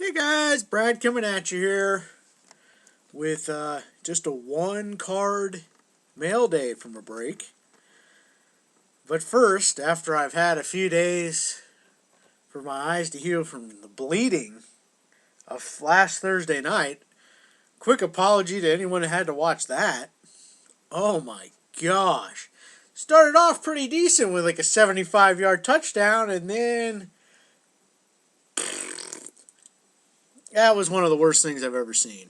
Hey guys, Brad coming at you here with just a one card mail day from a break. But first, after I've had a few days for my eyes to heal from the bleeding of last Thursday night, quick apology to anyone who had to watch that. Oh my gosh. Started off pretty decent with like a 75-yard touchdown, and then that was one of the worst things I've ever seen.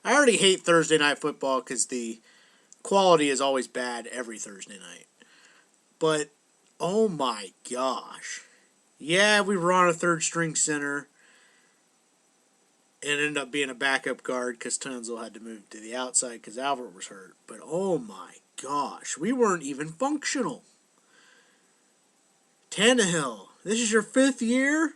I already hate Thursday night football because the quality is always bad every Thursday night. But, oh my gosh. Yeah, we were on a third string center. It ended up being a backup guard because Tunzel had to move to the outside because Albert was hurt. But, oh my gosh. We weren't even functional. Tannehill, this is your 5th year?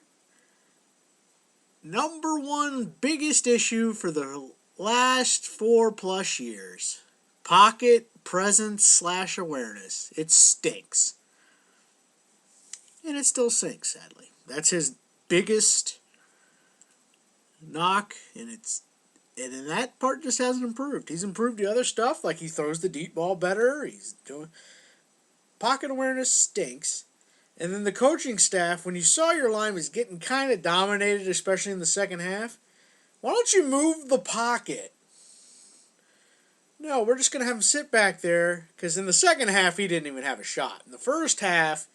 Number one biggest issue for the last 4+ years. Pocket presence / awareness. It stinks. And it still sinks, sadly. That's his biggest knock, and in that part just hasn't improved. He's improved the other stuff, like he throws the deep ball better. He's doing pocket awareness stinks. And then the coaching staff, when you saw your line was getting kind of dominated, especially in the second half, why don't you move the pocket? No, we're just going to have him sit back there, because in the second half, he didn't even have a shot. In the first half,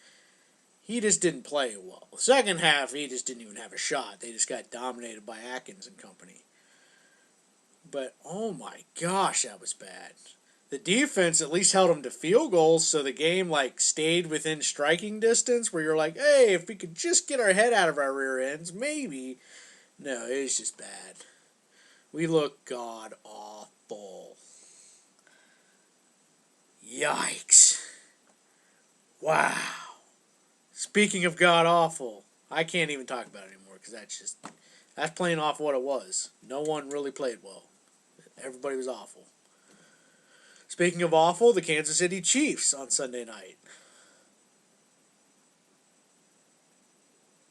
he just didn't play well. The second half, he just didn't even have a shot. They just got dominated by Atkins and company. But, oh my gosh, that was bad. The defense at least held them to field goals, so the game, stayed within striking distance, where you're like, hey, if we could just get our head out of our rear ends, maybe. No, it was just bad. We look god-awful. Yikes. Wow. Speaking of god-awful, I can't even talk about it anymore, because that's playing off what it was. No one really played well. Everybody was awful. Speaking of awful, the Kansas City Chiefs on Sunday night.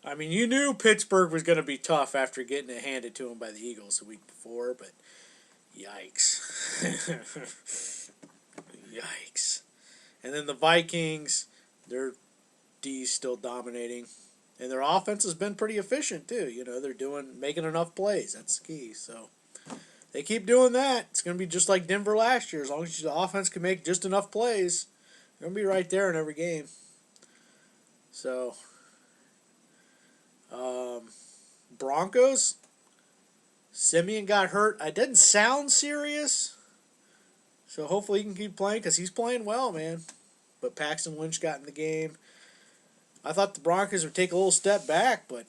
I mean, you knew Pittsburgh was going to be tough after getting it handed to them by the Eagles the week before, but yikes. Yikes. And then the Vikings, their D's still dominating. And their offense has been pretty efficient, too. You know, they're making enough plays. That's the key. So, they keep doing that. It's going to be just like Denver last year. As long as the offense can make just enough plays, they're going to be right there in every game. So, Broncos, Simeon got hurt. It didn't sound serious. So, hopefully he can keep playing because he's playing well, man. But Paxton Lynch got in the game. I thought the Broncos would take a little step back, but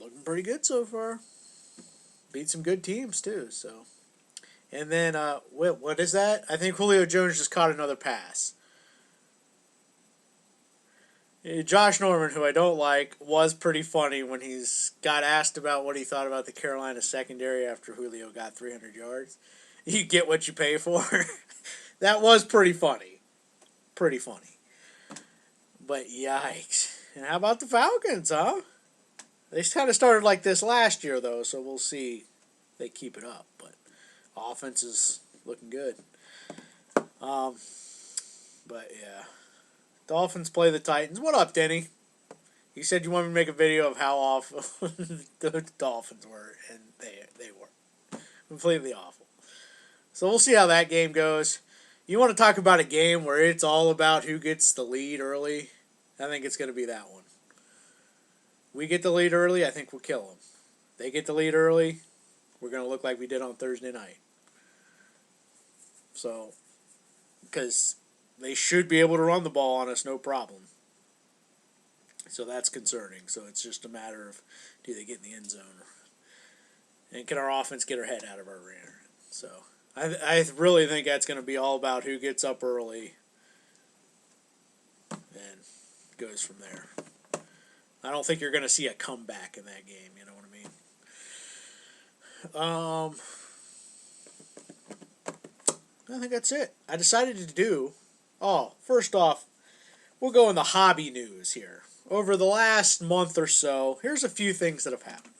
looking pretty good so far. Beat some good teams, too, so. And then, what is that? I think Julio Jones just caught another pass. Josh Norman, who I don't like, was pretty funny when he's got asked about what he thought about the Carolina secondary after Julio got 300 yards. You get what you pay for. That was pretty funny. Pretty funny. But yikes. And how about the Falcons, huh? They kind of started like this last year, though, so we'll see if they keep it up. But offense is looking good. But, yeah. Dolphins play the Titans. What up, Denny? You said you wanted me to make a video of how awful the Dolphins were, and they were. Completely awful. So we'll see how that game goes. You want to talk about a game where it's all about who gets the lead early? I think it's going to be that one. We get the lead early, I think we'll kill them. They get the lead early, we're going to look like we did on Thursday night. So, because they should be able to run the ball on us, no problem. So that's concerning. So it's just a matter of, do they get in the end zone? And can our offense get our head out of our rear? So I really think that's going to be all about who gets up early and goes from there. I don't think you're going to see a comeback in that game, you know what I mean? I think that's it. I decided to do... Oh, first off, we'll go in the hobby news here. over the last month or so, here's a few things that have happened.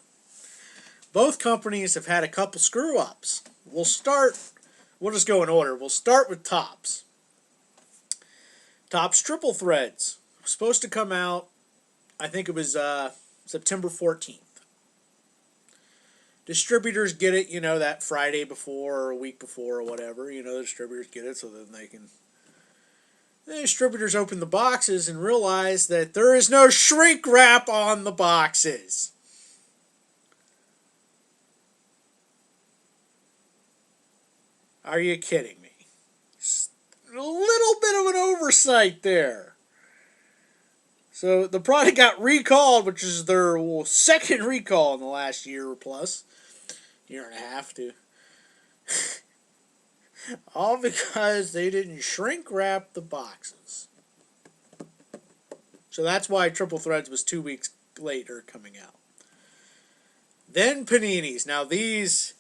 Both companies have had a couple screw-ups. We'll just go in order. We'll start with Topps. Topps Triple Threads. Supposed to come out, I think it was September 14th. Distributors get it, that Friday before or a week before or whatever. The distributors get it so then they can... The distributors open the boxes and realize that there is no shrink wrap on the boxes. Are you kidding me? A little bit of an oversight there. So the product got recalled, which is their second recall in the last year or plus. Year and a half, too. All because they didn't shrink wrap the boxes. So that's why Triple Threads was 2 weeks later coming out. Then Paninis. Now this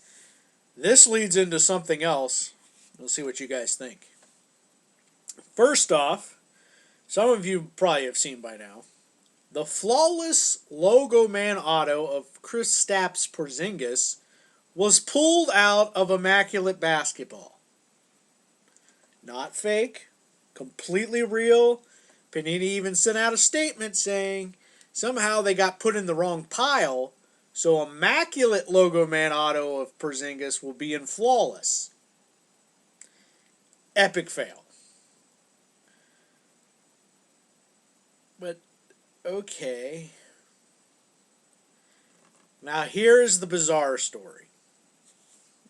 leads into something else. We'll see what you guys think. First off, some of you probably have seen by now, the flawless Logo Man auto of Kristaps Porzingis was pulled out of Immaculate Basketball. Not fake, completely real. Panini even sent out a statement saying somehow they got put in the wrong pile, so Immaculate Logo Man auto of Porzingis will be in Flawless. Epic fail. But, okay. Now here's the bizarre story.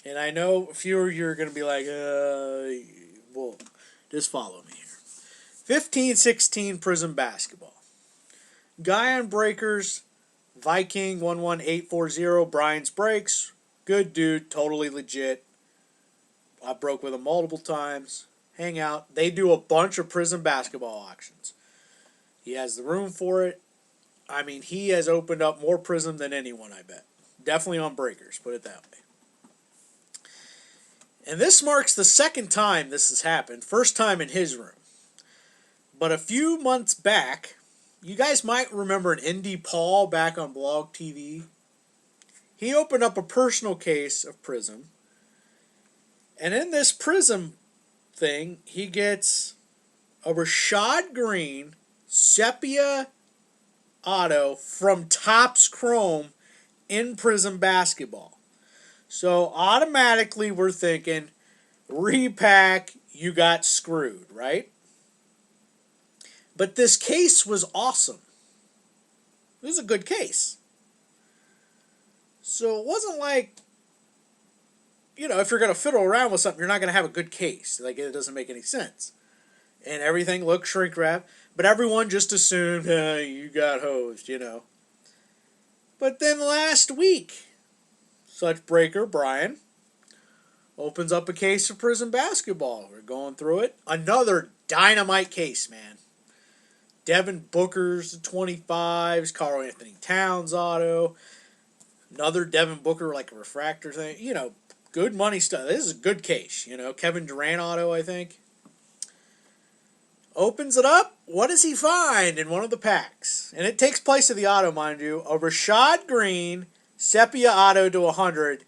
And I know a few of you are going to be like, well, just follow me here. 15-16 Prism Basketball. Guy on Breakers, Viking 11840, Brian's Breaks. Good dude, totally legit. I broke with him multiple times. Hang out. They do a bunch of Prism Basketball auctions. He has the room for it. I mean, he has opened up more Prism than anyone, I bet. Definitely on Breakers, put it that way. And this marks the second time this has happened. First time in his room. But a few months back, you guys might remember an Indy Paul back on Blog TV. He opened up a personal case of Prism. And in this Prism thing, he gets a Rashad Green Sepia auto from Topps Chrome in Prism Basketball. So automatically we're thinking, repack, you got screwed, right? But this case was awesome. It was a good case. So it wasn't like, if you're going to fiddle around with something, you're not going to have a good case. Like, it doesn't make any sense. And everything looked shrink wrap, but everyone just assumed, you got hosed, But then last week, such breaker, Brian, opens up a case of Prism Basketball. We're going through it. Another dynamite case, man. Devin Booker's 25s, Karl Anthony Towns auto. Another Devin Booker, like a refractor thing. Good money stuff. This is a good case, Kevin Durant auto, I think. Opens it up. What does he find in one of the packs? And it takes place of the auto, mind you. A Rashad Green Sepia auto to 100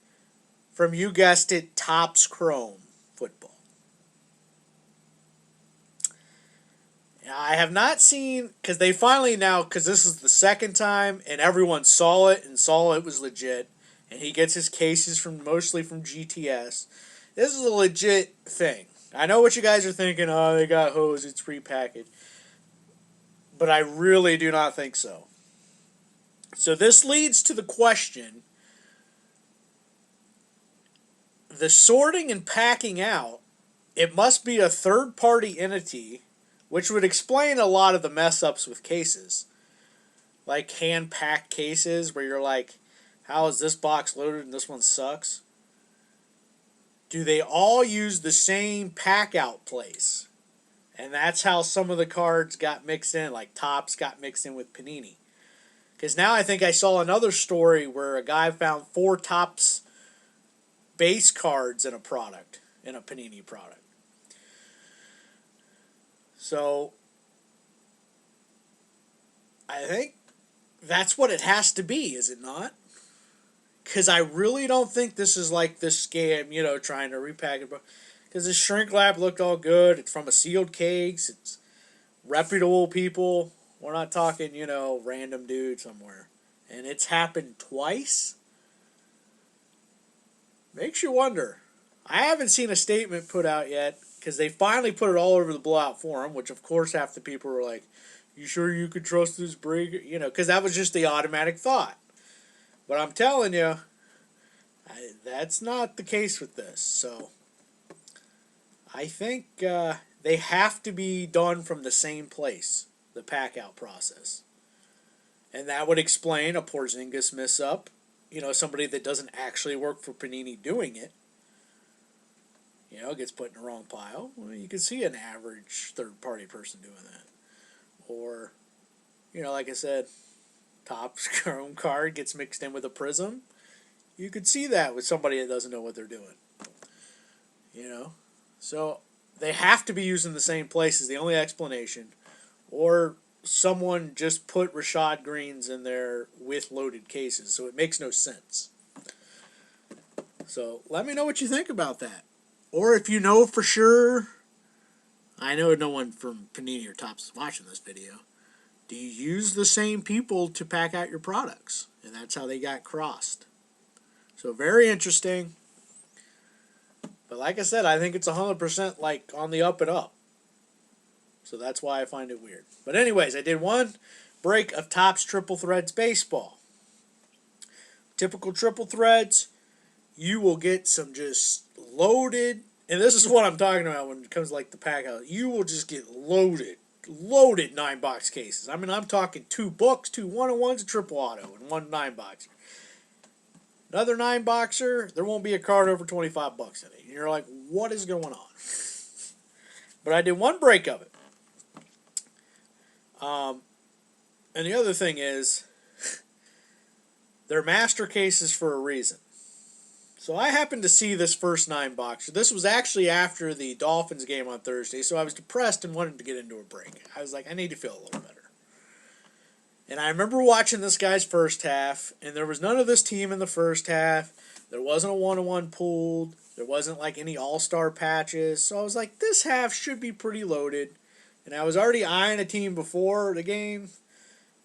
from, you guessed it, Topps Chrome football. I have not seen, because they finally now, because this is the second time, and everyone saw it and saw it was legit, and he gets his cases mostly from GTS. This is a legit thing. I know what you guys are thinking, they got hosed, it's prepackaged. But I really do not think so. So this leads to the question, the sorting and packing out, it must be a third-party entity, which would explain a lot of the mess-ups with cases. Like hand-packed cases where you're like, how is this box loaded and this one sucks? Do they all use the same pack-out place? And that's how some of the cards got mixed in, like Topps got mixed in with Panini. Because now I think I saw another story where a guy found 4 Topps base cards in a Panini product. So, I think that's what it has to be, is it not? Because I really don't think this is like this scam, trying to repackage. Because the shrink lab looked all good. It's from a sealed case. It's reputable people. We're not talking, random dude somewhere. And it's happened twice. Makes you wonder. I haven't seen a statement put out yet because they finally put it all over the Blowout Forum, which of course half the people were like, "You sure you could trust this breaker?" Because that was just the automatic thought. But I'm telling you, that's not the case with this. So I think they have to be done from the same place, the pack out process. And that would explain a Porzingis miss up. Somebody that doesn't actually work for Panini doing it. Gets put in the wrong pile. Well, you can see an average third-party person doing that. Or, like I said, Topps Chrome card gets mixed in with a Prism. You could see that with somebody that doesn't know what they're doing. So they have to be used in the same place is the only explanation. Or someone just put Rashad Greens in there with loaded cases, so it makes no sense. So let me know what you think about that. Or if you know for sure, I know no one from Panini or Topps is watching this video, do you use the same people to pack out your products? And that's how they got crossed. So very interesting. But like I said, I think it's 100% like on the up and up. So that's why I find it weird. But anyways, I did one break of Topps Triple Threads Baseball. Typical Triple Threads, you will get some just loaded, and this is what I'm talking about when it comes to like the pack out. You will just get loaded 9-box cases. I mean, I'm talking 2 books, 2 1-on-1s, a triple auto, and 1 9-boxer. Another 9-boxer, there won't be a card over $25 in it. And you're like, what is going on? But I did one break of it. And the other thing is, they're master cases for a reason. So I happened to see this first 9-boxer. This was actually after the Dolphins game on Thursday, so I was depressed and wanted to get into a break. I was like, I need to feel a little better. And I remember watching this guy's first half, and there was none of this team in the first half. There wasn't a 1-on-1 pooled. There wasn't like any all-star patches. So I was like, this half should be pretty loaded. And I was already eyeing a team before the game.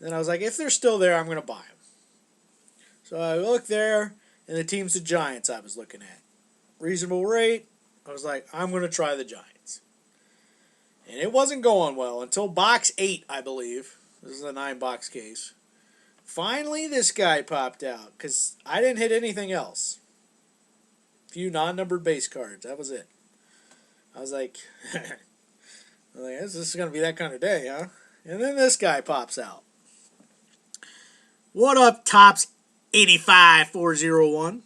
Then I was like, if they're still there, I'm going to buy them. So I looked there, and the team's the Giants I was looking at. Reasonable rate. I was like, I'm going to try the Giants. And it wasn't going well until box 8, I believe. This is a 9-box case. Finally, this guy popped out because I didn't hit anything else. A few non-numbered base cards. That was it. I was like, this is going to be that kind of day, huh? And then this guy pops out. What up, Topps 85401?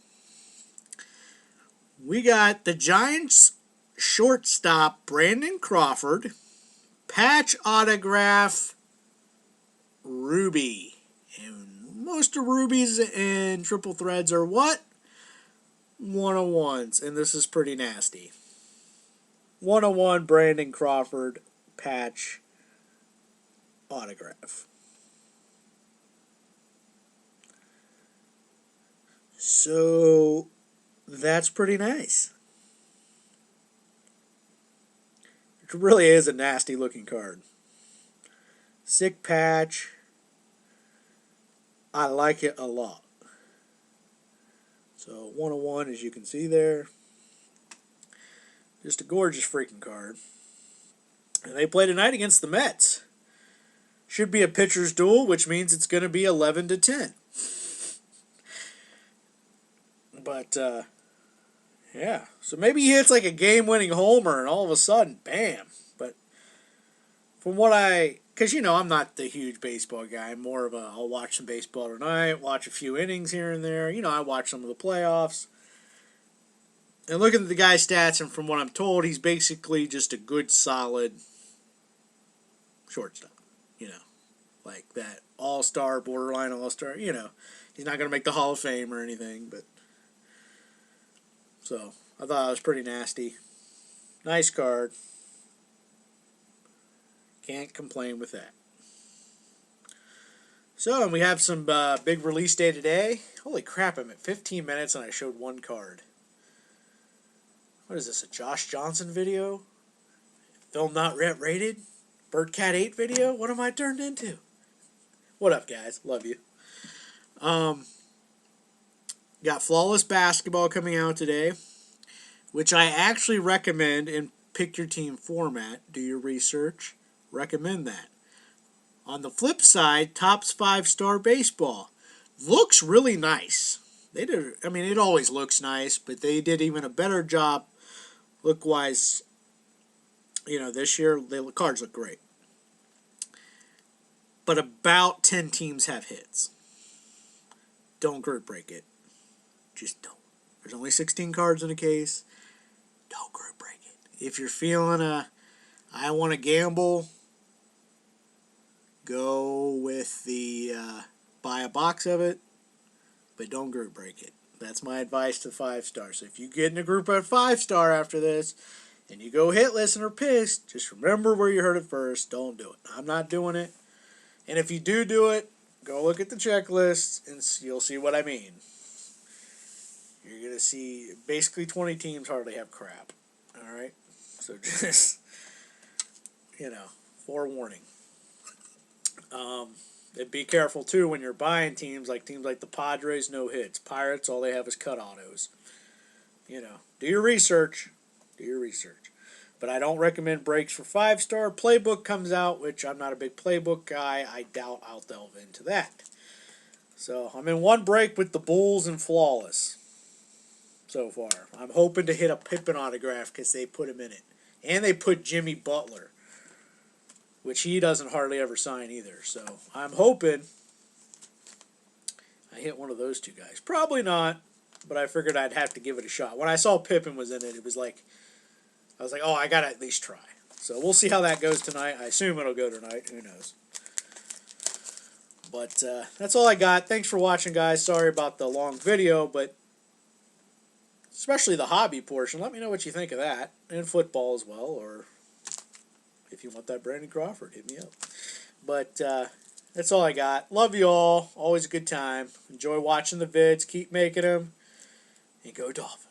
We got the Giants shortstop Brandon Crawford, patch autograph Ruby. And most of Rubies and Triple Threads are what? 101s, and this is pretty nasty. 101 Brandon Crawford patch autograph. So that's pretty nice. It really is a nasty looking card. Sick patch. I like it a lot. So 101, as you can see there. Just a gorgeous freaking card. And they play tonight against the Mets. Should be a pitcher's duel, which means it's going to be 11-10. But, yeah. So maybe he hits like a game-winning homer, and all of a sudden, bam. But from what because, I'm not the huge baseball guy. I'm more of I'll watch some baseball tonight, watch a few innings here and there. I watch some of the playoffs. And looking at the guy's stats, and from what I'm told, he's basically just a good, solid shortstop. Like that all-star, borderline all-star. He's not going to make the Hall of Fame or anything, but so I thought it was pretty nasty. Nice card. Can't complain with that. So, and we have some big release day today. Holy crap, I'm at 15 minutes and I showed one card. What is this, a Josh Johnson video? Film not yet rated? Birdcat 8 video? What am I turned into? What up, guys? Love you. Got Flawless Basketball coming out today, which I actually recommend in pick your team format. Do your research. Recommend that. On the flip side, Topps 5-Star Baseball looks really nice. They did. I mean, it always looks nice, but they did even a better job look-wise. This year the cards look great. But about 10 teams have hits. Don't group break it. Just don't. There's only 16 cards in a case. Don't group break it. If you're feeling I want to gamble, go with the buy a box of it, but don't group break it. That's my advice to 5-star. So if you get in a group at 5-star after this, and you go hitless and are pissed, just remember where you heard it first. Don't do it. I'm not doing it. And if you do it, go look at the checklist, and you'll see what I mean. You're going to see basically 20 teams hardly have crap. All right? So just, forewarning. And be careful, too, when you're buying teams like the Padres, no hits. Pirates, all they have is cut autos. Do your research. Do your research. But I don't recommend breaks for 5-star. Playbook comes out, which I'm not a big playbook guy. I doubt I'll delve into that. So I'm in one break with the Bulls and Flawless so far. I'm hoping to hit a Pippen autograph because they put him in it. And they put Jimmy Butler, which he doesn't hardly ever sign either. So I'm hoping I hit one of those two guys. Probably not, but I figured I'd have to give it a shot. When I saw Pippen was in it, I was like, oh, I got to at least try. So we'll see how that goes tonight. I assume it'll go tonight. Who knows? But that's all I got. Thanks for watching, guys. Sorry about the long video, but especially the hobby portion. Let me know what you think of that. And football as well, or if you want that Brandon Crawford, hit me up. But that's all I got. Love you all. Always a good time. Enjoy watching the vids. Keep making them. And go Dolphins.